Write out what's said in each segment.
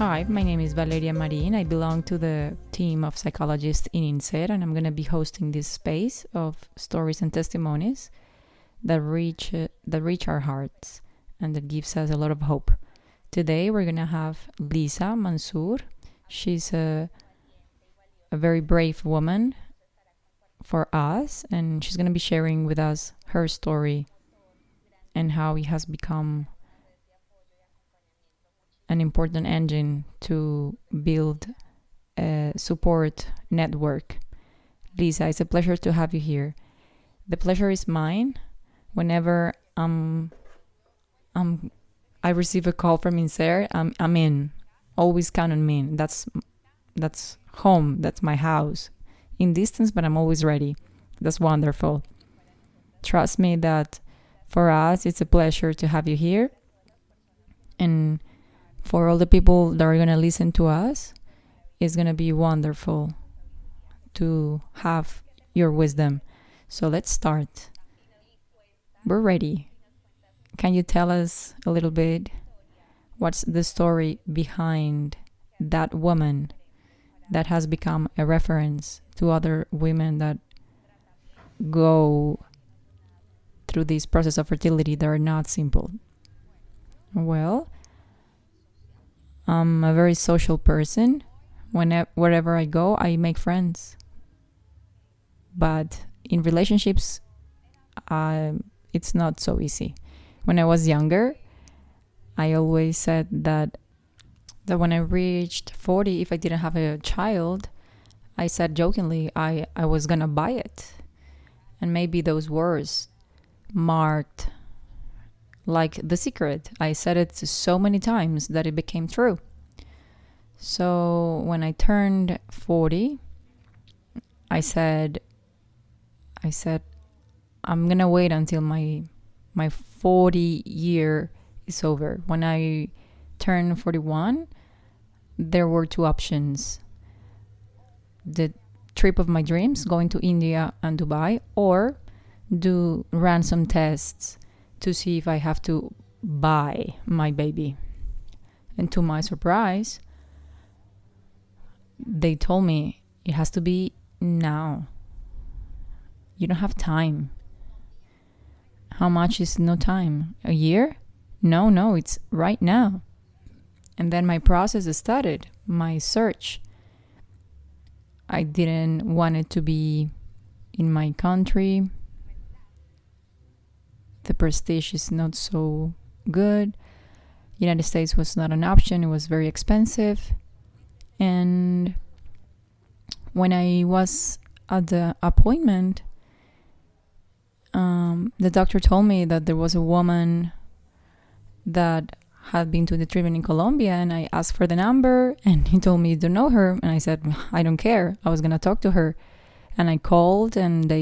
Hi, my name is Valeria Marin. I belong to the team of psychologists in INSER, and I'm going to be hosting this space of stories and testimonies that reach our hearts and that gives us a lot of hope. Today, we're going to have Liza Manzur. She's a very brave woman for us, and she's going to be sharing with us her story and how it has become an important engine to build a support network. Liza, it's a pleasure to have you here. The pleasure is mine. Whenever I receive a call from INSER, I'm in. Always count on me. That's home. That's my house. In distance, but I'm always ready. That's wonderful. Trust me that for us, it's a pleasure to have you here. And for all the people that are going to listen to us, it's going to be wonderful to have your wisdom. So let's start. We're ready. Can you tell us a little bit what's the story behind that woman that has become a reference to other women that go through this process of fertility that are not simple? Well, I'm a very social person. Wherever I go, I make friends. But in relationships, it's not so easy. When I was younger, I always said that when I reached 40, if I didn't have a child, I said jokingly, I was gonna buy it. And maybe those words marked like The Secret. I said it so many times that it became true. So when I turned 40, I said I'm gonna wait until my 40 year is over. When I turned 41, there were two options: the trip of my dreams, going to India and Dubai, or do ransom tests to see if I have to buy my baby. And to my surprise, they told me it has to be now. You don't have time. How much is no time? A year? No, it's right now. And then my process started, my search. I didn't want it to be in my country. The prestige is not so good. United States was not an option. It was very expensive. And when I was at the appointment, the doctor told me that there was a woman that had been to the treatment in Colombia, and I asked for the number, and he told me, you don't know her. And I said, I don't care. I was going to talk to her. And I called, and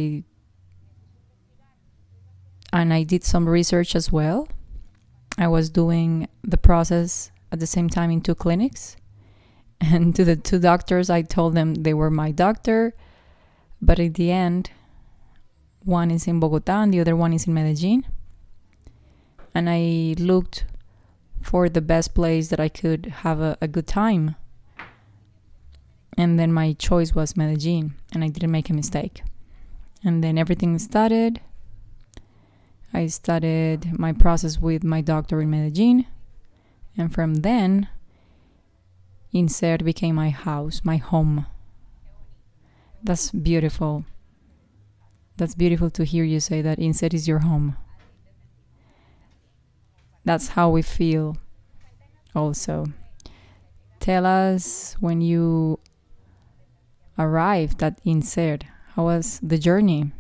I did some research as well. I was doing the process at the same time in two clinics. And to the two doctors, I told them they were my doctor. But at the end, one is in Bogota and the other one is in Medellin. And I looked for the best place that I could have a good time. And then my choice was Medellin, and I didn't make a mistake. And then everything started. I started my process with my doctor in Medellin. And from then, INSER became my house, my home. That's beautiful. That's beautiful to hear you say that INSER is your home. That's how we feel also. Tell us when you arrived at INSER, how was the journey?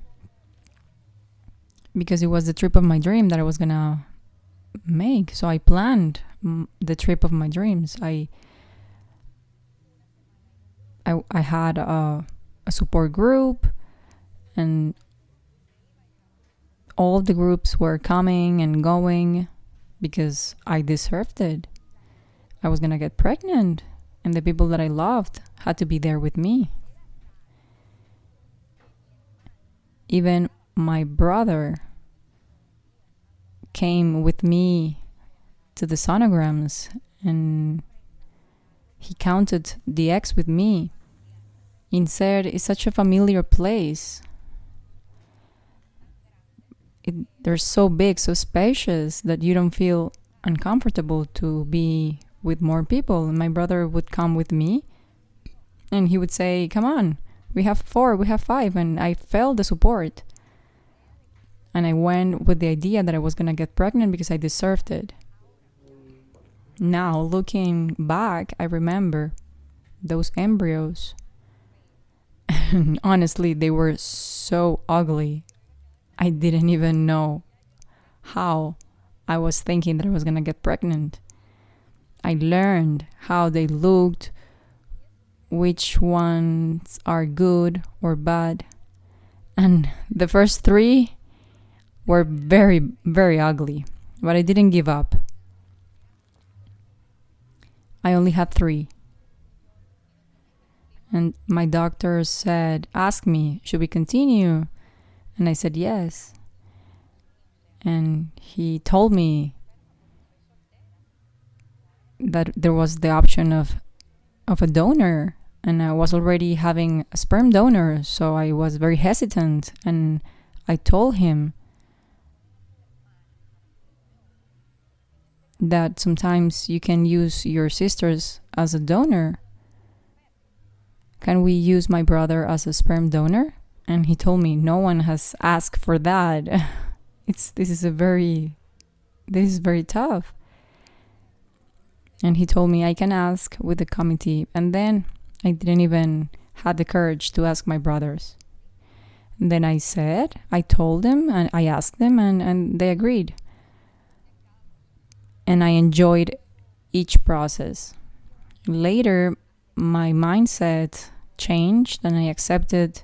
Because it was the trip of my dream that I was gonna make. So I planned the trip of my dreams. I had a support group, and all the groups were coming and going because I deserved it. I was gonna get pregnant, and the people that I loved had to be there with me. Even my brother came with me to the sonograms, and he counted the eggs with me. Instead, it's such a familiar place. They're so big, so spacious that you don't feel uncomfortable to be with more people. And my brother would come with me and he would say, come on, we have 4, we have 5. And I felt the support. And I went with the idea that I was going to get pregnant because I deserved it. Now, looking back, I remember those embryos. And honestly, they were so ugly. I didn't even know how I was thinking that I was going to get pregnant. I learned how they looked, which ones are good or bad. And the first 3 were very, very ugly. But I didn't give up. I only had 3. And my doctor asked me, should we continue? And I said yes. And he told me that there was the option of a donor. And I was already having a sperm donor, so I was very hesitant. And I told him that sometimes you can use your sisters as a donor. Can we use my brother as a sperm donor? And he told me no one has asked for that. This is very tough. And he told me I can ask with the committee. And then I didn't even have the courage to ask my brothers. And then I told them, and I asked them, and they agreed. And I enjoyed each process. Later, my mindset changed and I accepted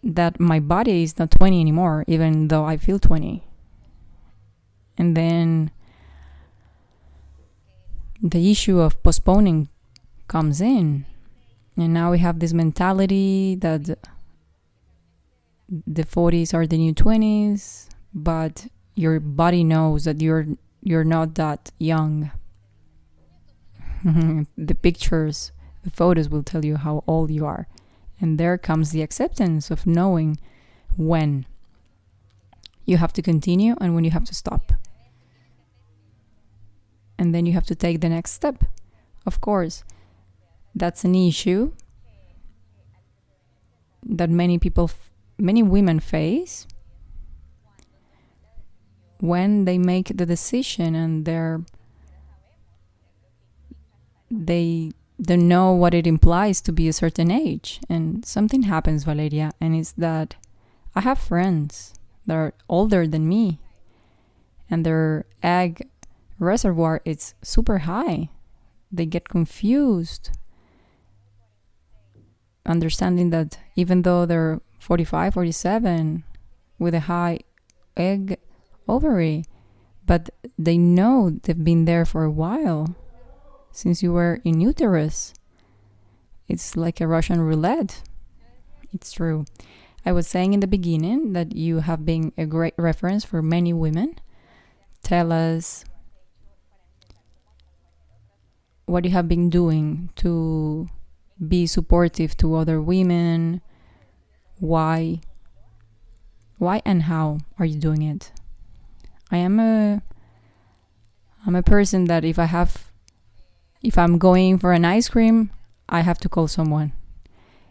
that my body is not 20 anymore, even though I feel 20. And then the issue of postponing comes in. And now we have this mentality that the 40s are the new 20s, but your body knows that you're not that young. The pictures, the photos will tell you how old you are. And there comes the acceptance of knowing when you have to continue and when you have to stop. And then you have to take the next step. Of course, that's an issue that many women face when they make the decision and they don't know what it implies to be a certain age. And something happens, Valeria, and it's that I have friends that are older than me and their egg reservoir is super high. They get confused, understanding that even though they're 45, 47 with a high egg ovary, but they know they've been there for a while. Since you were in uterus, it's like a Russian roulette. It's true. I was saying in the beginning that you have been a great reference for many women. Tell us what you have been doing to be supportive to other women. Why and how are you doing it? I'm a person that if I'm going for an ice cream, I have to call someone.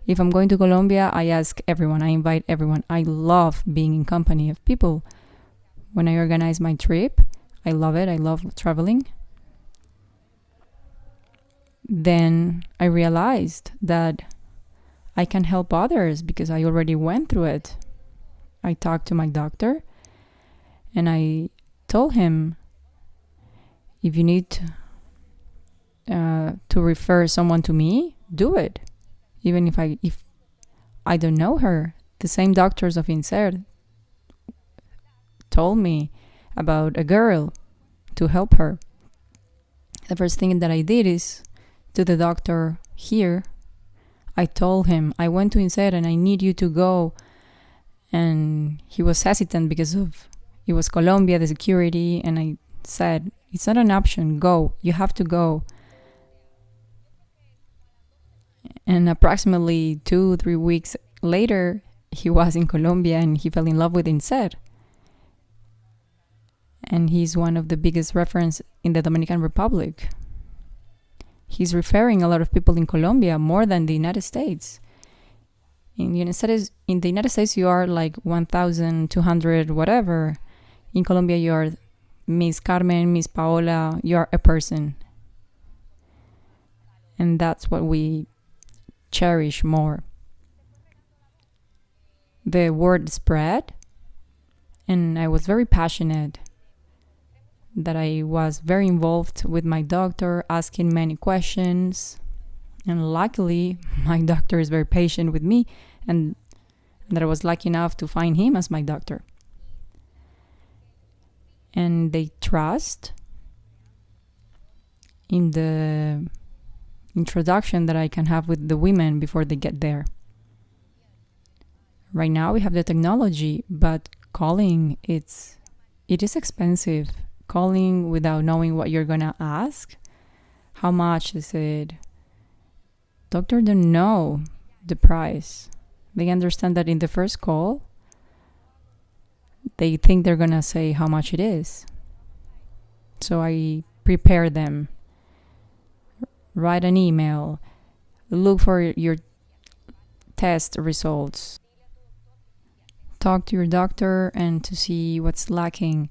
If I'm going to Colombia, I ask everyone, I invite everyone. I love being in company of people. When I organize my trip, I love it. I love traveling. Then I realized that I can help others because I already went through it. I talked to my doctor and I told him, if you need to refer someone to me, do it. Even if I don't know her. The same doctors of INSER told me about a girl to help her. The first thing that I did is to the doctor here, I told him, I went to INSER and I need you to go. And he was hesitant because it was Colombia, the security. And I said, It's not an option. Go. You have to go. And approximately 2-3 weeks later, he was in Colombia and he fell in love with INSER. And he's one of the biggest reference in the Dominican Republic. He's referring a lot of people in Colombia more than the United States. In the United States, you are like 1,200 whatever. In Colombia, you are Miss Carmen, Miss Paola. You are a person. And that's what we cherish more. The word spread, and I was very passionate, that I was very involved with my doctor, asking many questions. And luckily, my doctor is very patient with me, and that I was lucky enough to find him as my doctor. And they trust in the introduction that I can have with the women before they get there. Right now we have the technology, but calling, it is expensive. Calling without knowing what you're gonna ask, how much is it? Doctor don't know the price. They understand that in the first call, they think they're gonna say how much it is. So I prepare them. Write an email. Look for your test results. Talk to your doctor and to see what's lacking.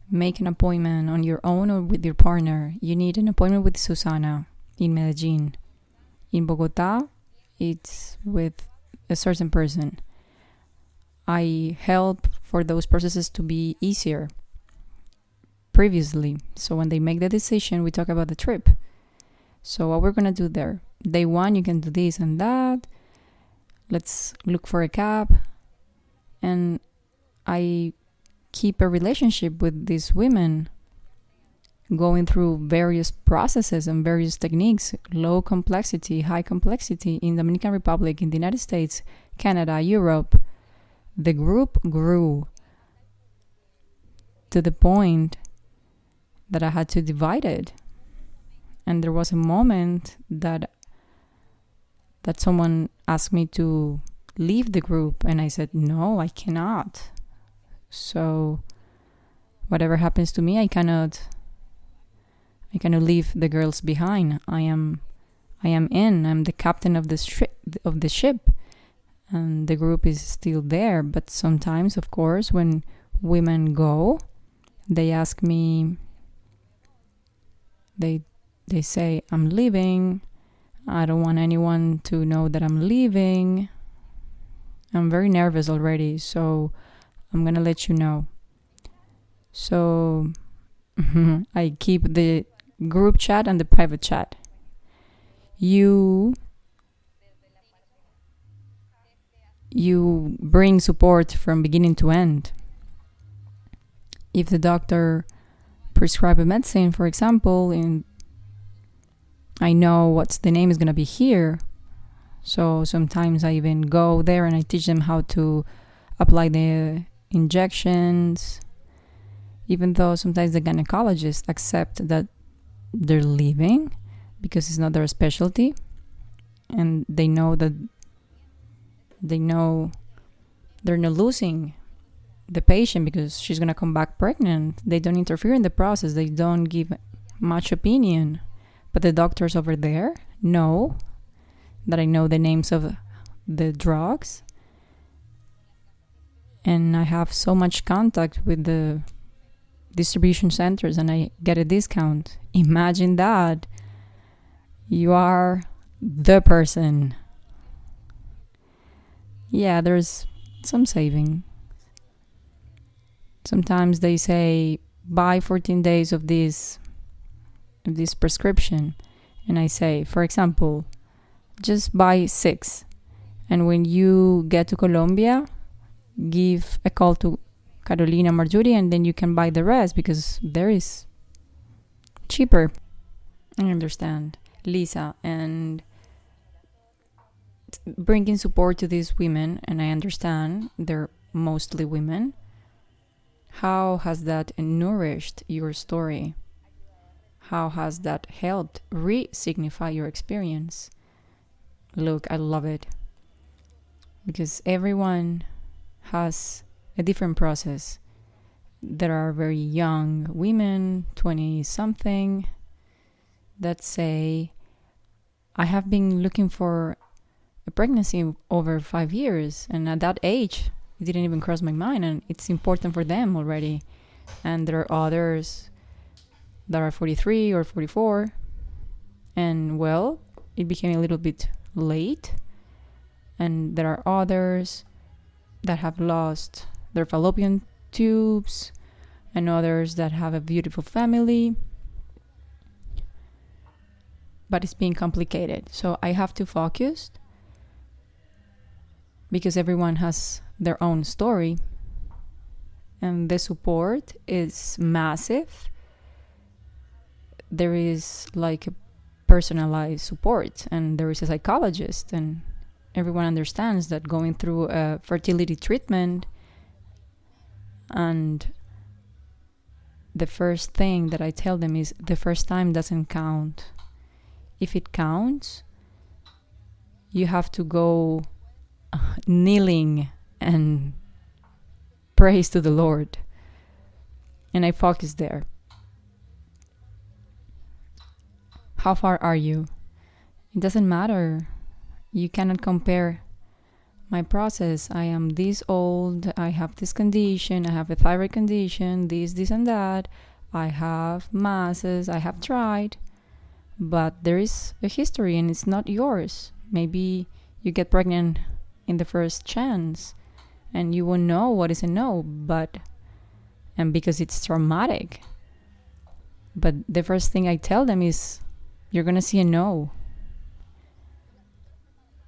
Make an appointment on your own or with your partner. You need an appointment with Susana in Medellin. In Bogota, it's with a certain person. I help for those processes to be easier previously. So when they make the decision, we talk about the trip. So what we're going to do there. Day one, you can do this and that. Let's look for a cab. And I keep a relationship with these women, going through various processes and various techniques, low complexity, high complexity, in the Dominican Republic, in the United States, Canada, Europe. The group grew to the point that I had to divide it. And there was a moment that someone asked me to leave the group, and I said, no, I cannot. So whatever happens to me, I cannot leave the girls behind. I'm the captain of the ship, and the group is still there. But sometimes, of course, when women go, they ask me, they say, I'm leaving. I don't want anyone to know that I'm leaving. I'm very nervous already, so I'm going to let you know. So I keep the group chat and the private chat. You bring support from beginning to end. If the doctor prescribe a medicine, for example, and I know what's the name is going to be here, so sometimes I even go there and I teach them how to apply the injections, even though sometimes the gynecologists accept that they're leaving because it's not their specialty, and they know they're not losing the patient because she's going to come back pregnant. They don't interfere in the process. They don't give much opinion. But the doctors over there know that I know the names of the drugs, and I have so much contact with the distribution centers, and I get a discount. Imagine that. You are the person. Yeah, there's some saving. Sometimes they say, buy 14 days of this prescription. And I say, for example, just buy 6. And when you get to Colombia, give a call to Carolina Marjorie, and then you can buy the rest because there is cheaper. I understand, Liza, and bringing support to these women, and I understand they're mostly women. How has that nourished your story? How has that helped re-signify your experience? Look, I love it. Because everyone has a different process. There are very young women, 20-something, that say, I have been looking for a pregnancy over 5 years, and at that age, it didn't even cross my mind, and it's important for them already. And there are others that are 43 or 44, and well, it became a little bit late. And there are others that have lost their fallopian tubes, and others that have a beautiful family. But it's being complicated. So I have to focus, because everyone has their own story. And the support is massive. There is like a personalized support, and there is a psychologist, and everyone understands that going through a fertility treatment, and the first thing that I tell them is the first time doesn't count. If it counts, you have to go kneeling and praise to the Lord. And I focus there. How far are you? It doesn't matter. You cannot compare my process. I am this old, I have this condition, I have a thyroid condition, this and that. I have masses, I have tried. But there is a history, and it's not yours. Maybe you get pregnant in the first chance, and you won't know what is a no, and because it's traumatic. But the first thing I tell them is, you're gonna see a no.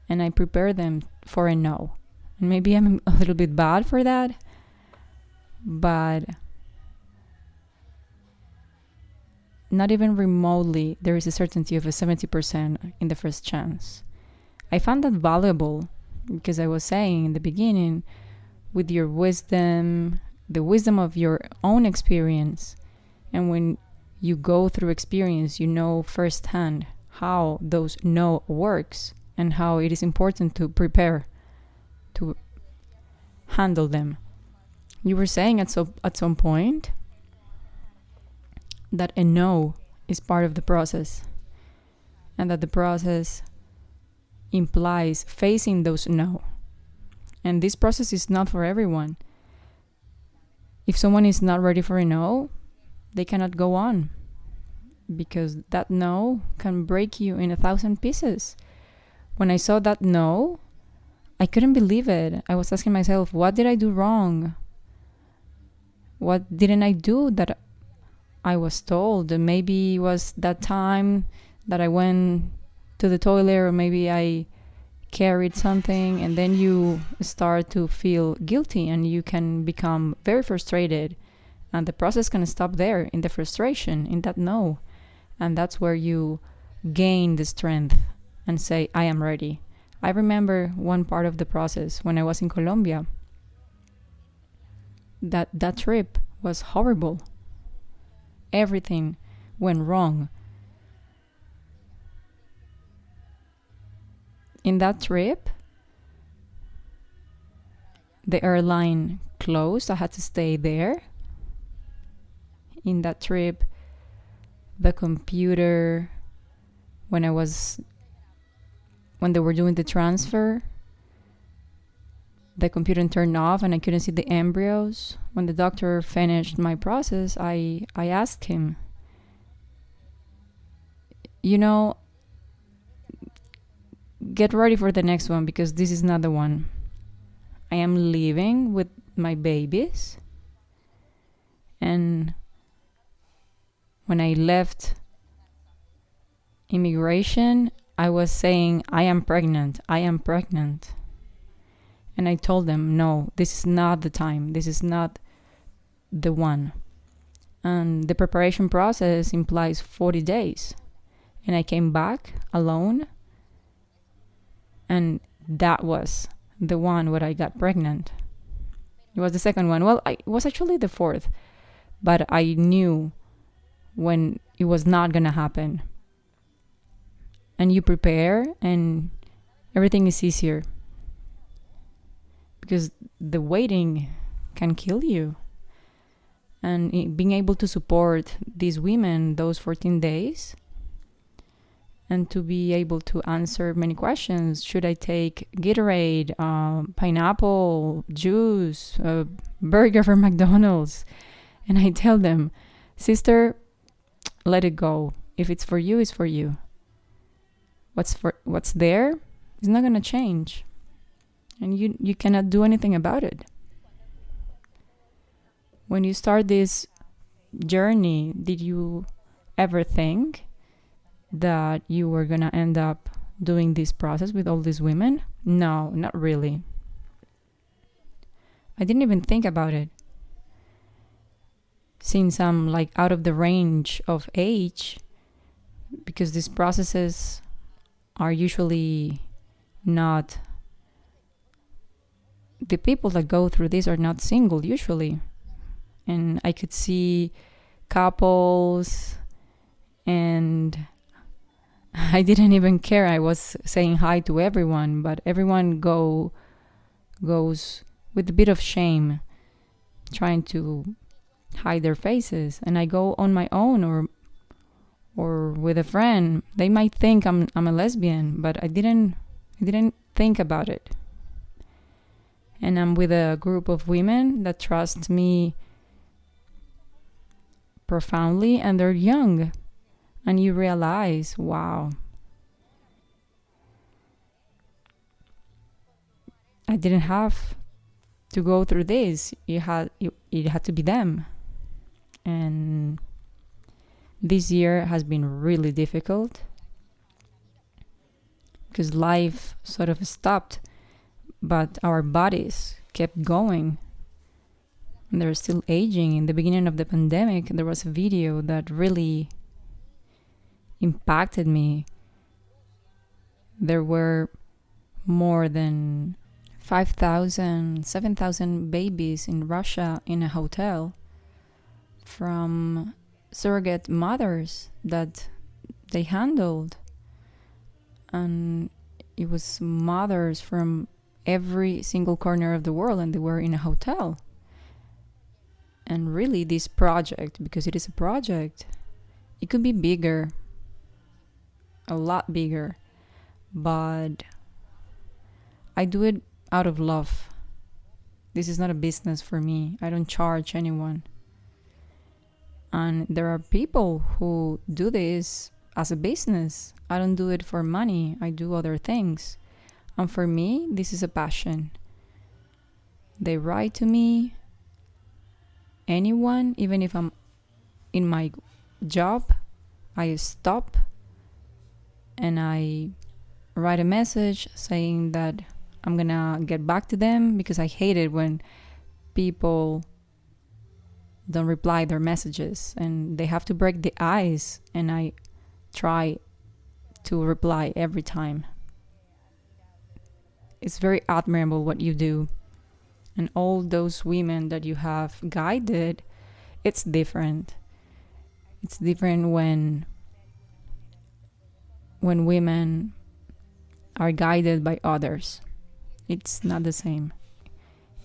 And I prepare them for a no. And maybe I'm a little bit bad for that, but not even remotely there is a certainty of a 70% in the first chance. I found that valuable, because I was saying in the beginning, with your wisdom, the wisdom of your own experience, and when you go through experience, you know firsthand how those no works, and how it is important to prepare to handle them. You were saying at some point that a no is part of the process, and that the process implies facing those no. And this process is not for everyone. If someone is not ready for a no, they cannot go on, because that no can break you in 1,000 pieces. When I saw that no, I couldn't believe it. I was asking myself, what did I do wrong? What didn't I do that I was told? Maybe it was that time that I went to the toilet, or maybe I carried something, and then you start to feel guilty, and you can become very frustrated, and the process can stop there in the frustration, in that no. And that's where you gain the strength and say, I am ready. I remember one part of the process when I was in Colombia. That trip was horrible. Everything went wrong. In that trip, the airline closed. I had to stay there. In that trip, the computer, when they were doing the transfer, the computer turned off and I couldn't see the embryos. When the doctor finished my process, I asked him, get ready for the next one, because this is not the one. I am leaving with my babies. And when I left immigration, I was saying, I am pregnant. And I told them, no, this is not the time. This is not the one. And the preparation process implies 40 days. And I came back alone. And that was the one where I got pregnant. It was the second one. Well, it was actually the fourth. But I knew when it was not gonna happen. And you prepare and everything is easier. Because the waiting can kill you. And being able to support these women those 14 days and to be able to answer many questions. Should I take Gatorade, pineapple, juice, a burger from McDonald's? And I tell them, sister, let it go. If it's for you, it's for you. What's there is not going to change. And you cannot do anything about it. When you start this journey, did you ever think that you were going to end up doing this process with all these women? No, not really. I didn't even think about it. Since I'm like out of the range of age, because these processes are usually not, the people that go through this are not single usually. And I could see couples, and I didn't even care. I was saying hi to everyone, but everyone goes with a bit of shame, trying to hide their faces. And I go on my own or with a friend. They might think I'm a lesbian, but I didn't think about it. And I'm with a group of women that trust me profoundly, and they're young. And you realize, wow, I didn't have to go through this. It had to be them. And this year has been really difficult because life sort of stopped, but our bodies kept going. And they're still aging. In the beginning of the pandemic, there was a video that really impacted me. There were more than 5,000, 7,000 babies in Russia in a hotel from surrogate mothers that they handled. And it was mothers from every single corner of the world, and they were in a hotel. And really, this project, because it is a project, it could be bigger, a lot bigger, but I do it out of love. This is not a business for me. I don't charge anyone. And there are people who do this as a business. I don't do it for money. I do other things. And for me, this is a passion. They write to me. Anyone, even if I'm in my job, I stop and I write a message saying that I'm gonna get back to them, because I hate it when people don't reply their messages and they have to break the ice, and I try to reply every time. It's very admirable what you do. And all those women that you have guided, it's different. It's different when women are guided by others. It's not the same.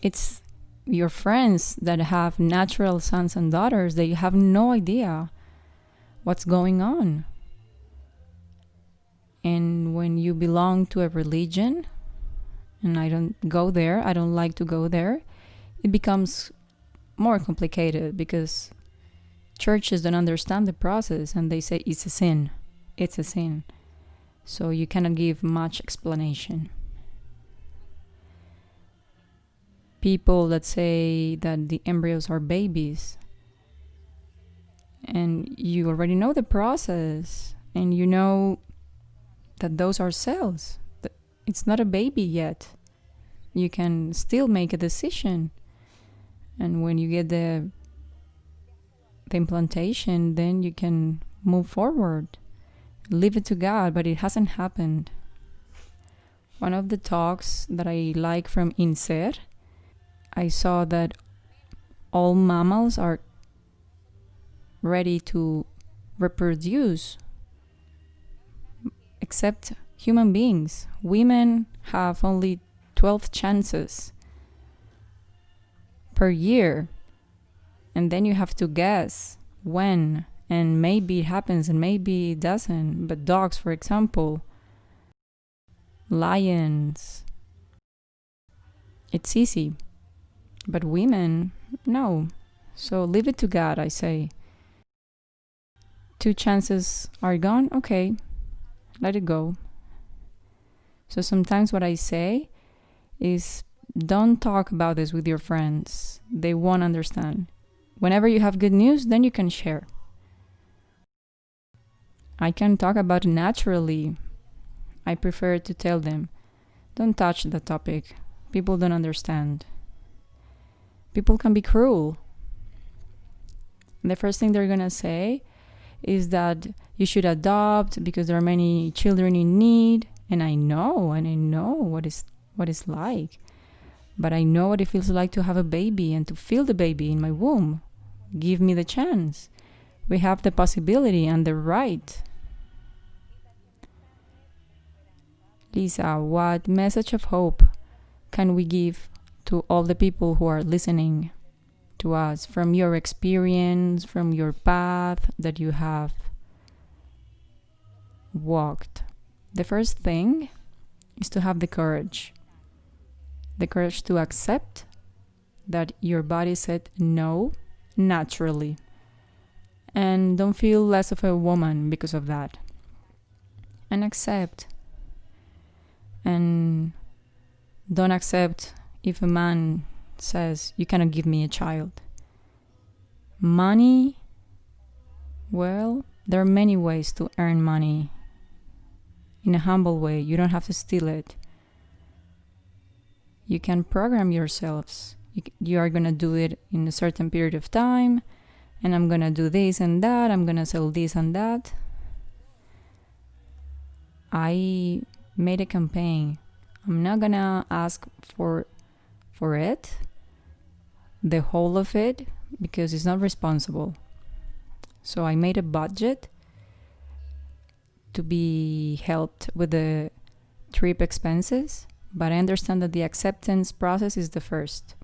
It's your friends that have natural sons and daughters. They have no idea what's going on. And when you belong to a religion, and I don't go there, I don't like to go there, it becomes more complicated, because churches don't understand the process and they say it's a sin. It's a sin. So you cannot give much explanation. People that say that the embryos are babies, and you already know the process, and you know that those are cells. It's not a baby yet. You can still make a decision. And when you get the implantation, then you can move forward. Leave it to God, but it hasn't happened. One of the talks that I like from INSER, I saw that all mammals are ready to reproduce except human beings. Women have only 12 chances per year, and then you have to guess when, and maybe it happens and maybe it doesn't. But dogs, for example, lions, it's easy. But women, no. So leave it to God, I say. 2 chances are gone, okay, let it go. So sometimes what I say is, don't talk about this with your friends. They won't understand. Whenever you have good news, then you can share. I can talk about it naturally. I prefer to tell them, don't touch the topic. People don't understand. People can be cruel. The first thing they're gonna say is that you should adopt because there are many children in need. And I know what it's like. But I know what it feels like to have a baby and to feel the baby in my womb. Give me the chance. We have the possibility and the right. Liza, what message of hope can we give to all the people who are listening to us from your experience, from your path that you have walked? The first thing is to have the courage to accept that your body said no naturally, and don't feel less of a woman because of that, and accept. And don't accept if a man says you cannot give me a child. Money, well, there are many ways to earn money in a humble way. You don't have to steal it. You can program yourselves. You are going to do it in a certain period of time, and I'm going to do this and that. I'm going to sell this and that. I made a campaign. I'm not going to ask for it, the whole of it, because it's not responsible. So I made a budget to be helped with the trip expenses, but I understand that the acceptance process is the first.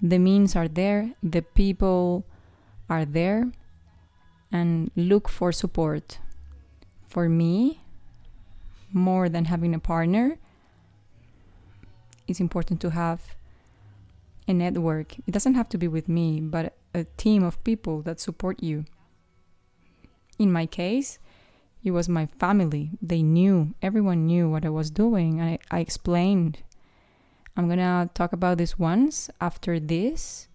The means are there, the people are there, and look for support. For me, more than having a partner, it's important to have a network. It doesn't have to be with me, but a team of people that support you. In my case, it was my family. Everyone knew what I was doing. I explained. I'm going to talk about this once after this,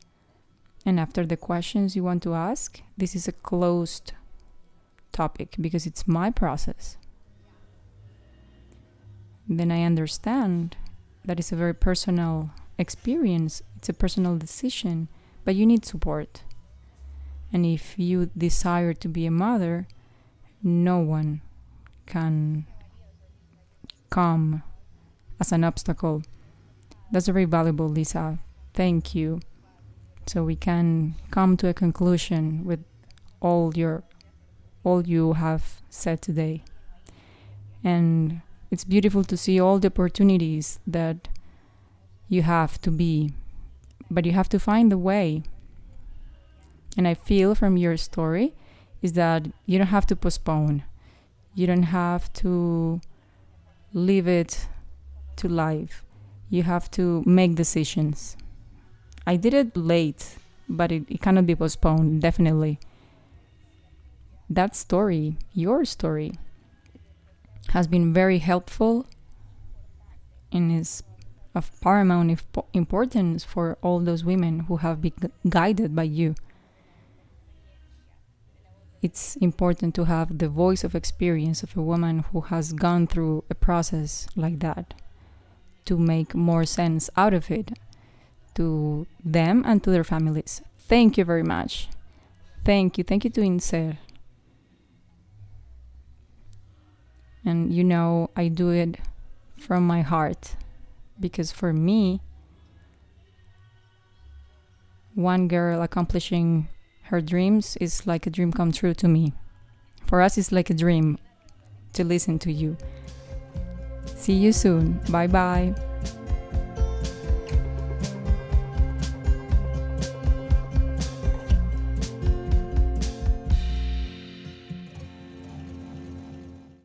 and after the questions you want to ask. This is a closed topic because it's my process. Then I understand that it's a very personal experience. It's a personal decision, but you need support. And if you desire to be a mother, no one can come as an obstacle. That's very valuable, Liza. Thank you. So we can come to a conclusion with all you have said today. And it's beautiful to see all the opportunities that you have to be, but you have to find the way. And I feel from your story is that you don't have to postpone. You don't have to leave it to life. You have to make decisions. I did it late, but it cannot be postponed, definitely. That story, your story, has been very helpful and is of paramount importance for all those women who have been guided by you. It's important to have the voice of experience of a woman who has gone through a process like that to make more sense out of it to them and to their families. Thank you very much. Thank you. Thank you to Inser. And I do it from my heart because for me, one girl accomplishing her dreams is like a dream come true to me. For us, it's like a dream to listen to you. See you soon. Bye bye.